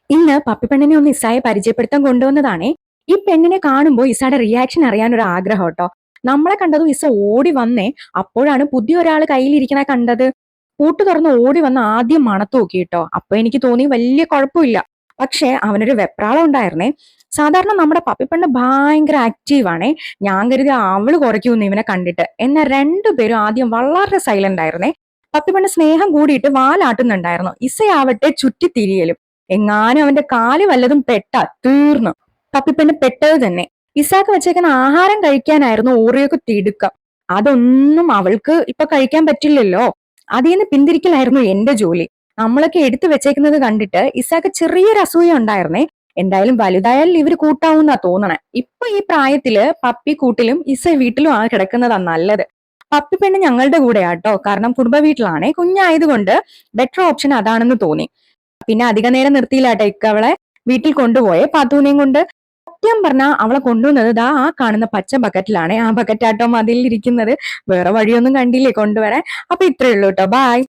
ഇന്ന് പപ്പിപ്പെണ്ണിനെ ഒന്ന് ഇസായെ പരിചയപ്പെടുത്താൻ കൊണ്ടുവന്നതാണേ. ഈ പെണ്ണിനെ കാണുമ്പോൾ ഇസയുടെ റിയാക്ഷൻ അറിയാൻ ഒരു ആഗ്രഹം കേട്ടോ. നമ്മളെ കണ്ടതും ഇസ ഓടി വന്നേ. അപ്പോഴാണ് പുതിയ ഒരാൾ കയ്യിലിരിക്കണ കണ്ടത്. പൂട്ട് തുറന്ന് ഓടി വന്ന് ആദ്യം മണത്തു നോക്കി കേട്ടോ. അപ്പൊ എനിക്ക് തോന്നി വലിയ കുഴപ്പമില്ല. പക്ഷെ അവനൊരു വെപ്രാളം ഉണ്ടായിരുന്നേ. സാധാരണ നമ്മുടെ പപ്പിപ്പെണ്ണ് ഭയങ്കര ആക്റ്റീവ് ആണേ. ഞാൻ കരുതി അവള് കുറയ്ക്കുമെന്ന് ഇവനെ കണ്ടിട്ട്. എന്നാൽ രണ്ടുപേരും ആദ്യം വളരെ സൈലന്റ് ആയിരുന്നേ. പപ്പിപ്പെണ്ണ് സ്നേഹം കൂടിയിട്ട് വാലാട്ടുന്നുണ്ടായിരുന്നു. ഇസയാവട്ടെ ചുറ്റിത്തിരിയലും. എങ്ങാനും അവന്റെ കാല് വല്ലതും പെട്ടാ തീർന്നു. പപ്പിപ്പെണ്ണ് പെട്ടത് തന്നെ. ഇസാക്ക് വെച്ചേക്കുന്ന ആഹാരം കഴിക്കാനായിരുന്നു ഓറിയൊക്കെ തിടുക്കം. അതൊന്നും അവൾക്ക് ഇപ്പൊ കഴിക്കാൻ പറ്റില്ലല്ലോ. അതീന്ന് പിന്തിരിക്കലായിരുന്നു എന്റെ ജോലി. നമ്മളൊക്കെ എടുത്തു വെച്ചേക്കുന്നത് കണ്ടിട്ട് ഇസാക്ക് ചെറിയൊരു അസൂയ ഉണ്ടായിരുന്നേ. എന്തായാലും വലുതായാൽ ഇവര് കൂട്ടാവുന്നാ തോന്നണേ. ഇപ്പൊ ഈ പ്രായത്തില് പപ്പി കൂട്ടിലും ഇസ വീട്ടിലും ആ കിടക്കുന്നതാ നല്ലത്. പപ്പി പെണ്ണ് ഞങ്ങളുടെ കൂടെയാട്ടോ. കാരണം കുടുംബ വീട്ടിലാണേ. കുഞ്ഞായതുകൊണ്ട് ബെറ്റർ ഓപ്ഷൻ അതാണെന്ന് തോന്നി. പിന്നെ അധിക നേരം നിർത്തിയില്ലാട്ടെ ഇക്ക അവളെ വീട്ടിൽ കൊണ്ടുപോയെ പാത്തൂനെയും കൊണ്ട്. സത്യം പറഞ്ഞാ അവളെ കൊണ്ടുവന്നത് ദാ ആ കാണുന്ന പച്ച ബക്കറ്റിലാണ്. ആ ബക്കറ്റാട്ടോ മതിലിരിക്കുന്നത്. വേറെ വഴിയൊന്നും കണ്ടില്ലേ കൊണ്ടുവരാൻ. അപ്പൊ ഇത്രയേ ഉള്ളൂ കേട്ടോ. ബായ്.